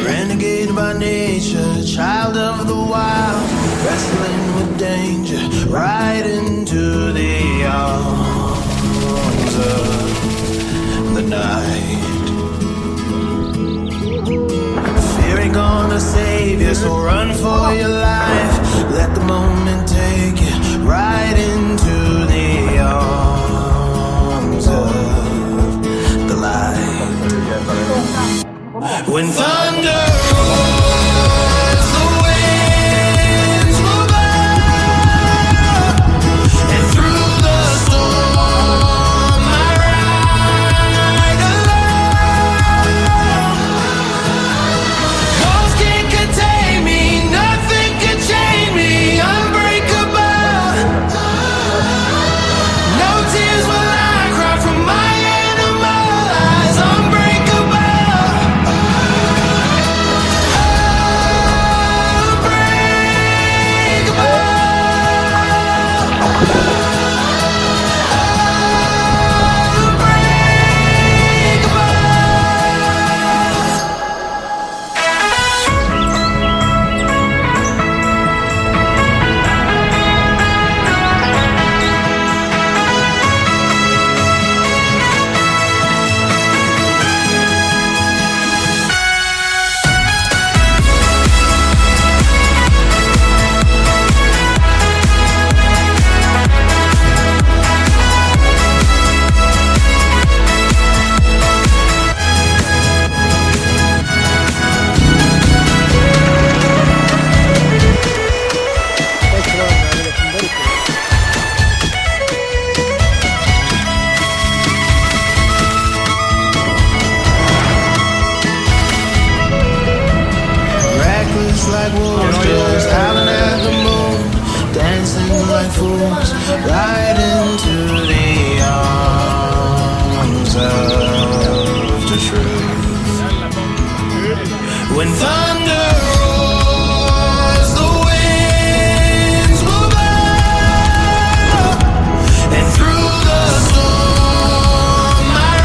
Renegade by nature, child of the wild, wrestling with danger, right into the arms of the night. Fear ain't gonna save you, so run for your life. Let the moment take you right into the arms of the light. When thunder roars, the winds will blow, and through the storm I ride alone. Walls can't contain me, nothing can chain me, unbreakable. No tears will I cry from my animal eyes, unbreakable. Like wolves, just howling at the moon, dancing like fools, right into the arms of the truth. When thunder roars, the winds will blow, and through the storm I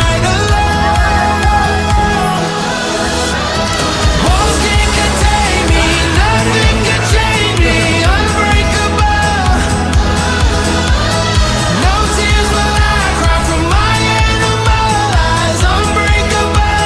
ride alone. Walls can't contain me, nothing can chain me, unbreakable. No tears will I cry from my animal eyes, unbreakable.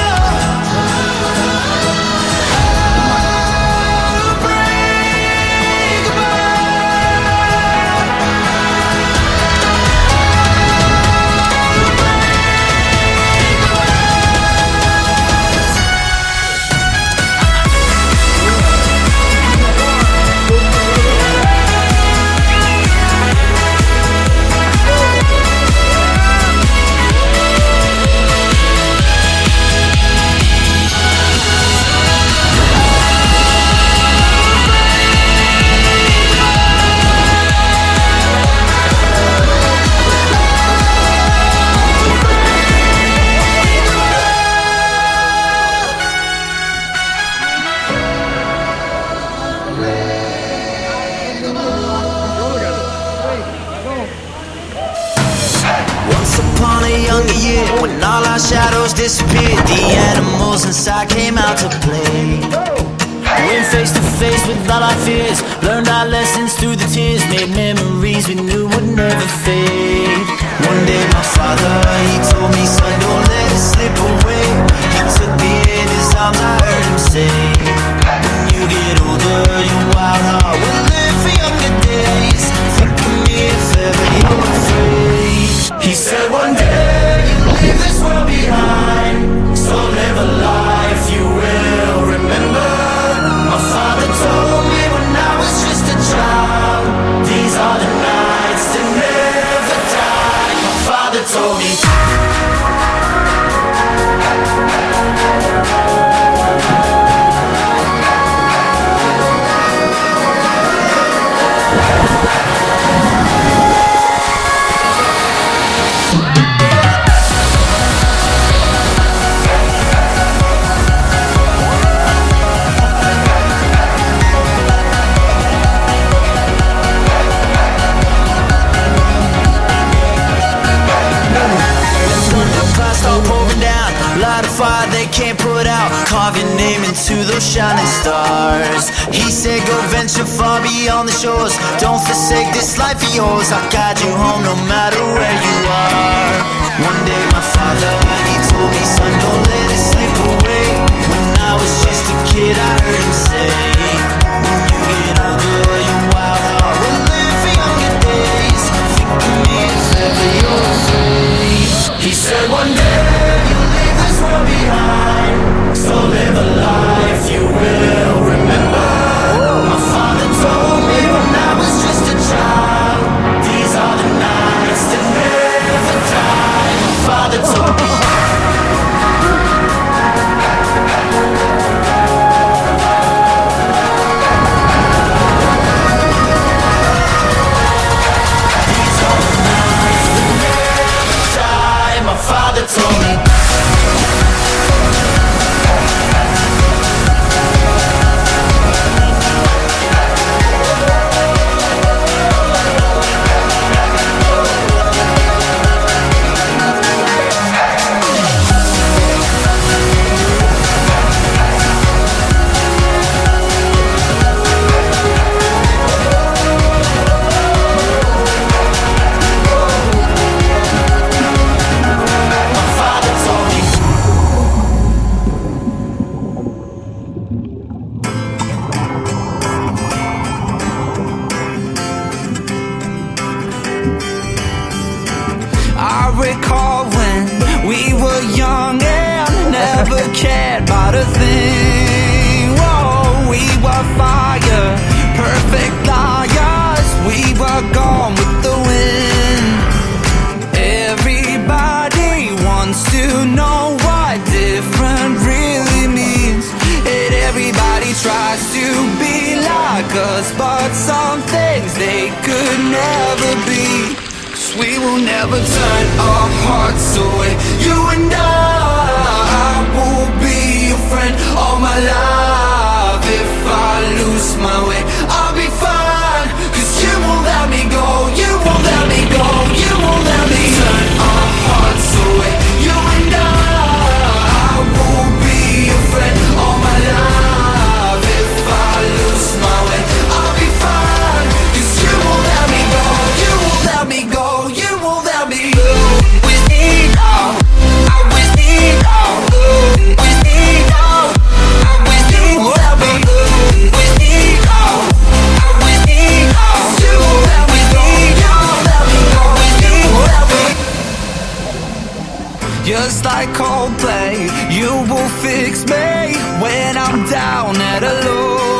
Once upon a younger year, when all our shadows disappeared, the animals inside came out to play. Went face to face with all our fears, learned our lessons through the tears, made memories we knew would never fade. One day my father, he told me, son, don't let it slip away. He took me in his arms, I heard him say, when you get older, your wild heart will live for younger days. Think of me if ever you're afraid. He said one day you'll leave this world behind, so live a life you will remember. My father told me when I was just a child, these are the nights that never die. My father told me carve your name into those shining stars. He said go venture far beyond the shores. Don't forsake this life of yours. I'll guide you home no matter where you are. One day my father, he told me, son, don't let it slip away. When I was just a kid I heard him say, when you get older your wild heart will live for younger days. Think of me if ever you're afraid. He said one day you'll leave this world behind, so live a life you will remember. My father told me when I was just a child, these are the nights that never die. My father told me. These are the nights that never die. My father told me. I recall when we were young and never cared about a thing. Whoa, we were fire, perfect liars. We were gone with the wind. Everybody wants to know what different really means, and everybody tries to be like us, but some things they could never be. We will never turn our hearts away. You and I will be your friend all my life. If I lose my way, I'll be fine, 'cause you won't let me go. You won't let me go. You won't let me turn our hearts away. You and I will be your friend all my life. If I lose my way, I'll be fine, 'cause you won't let me go. You won't let me go. Just like Coldplay, you will fix me when I'm down at a low.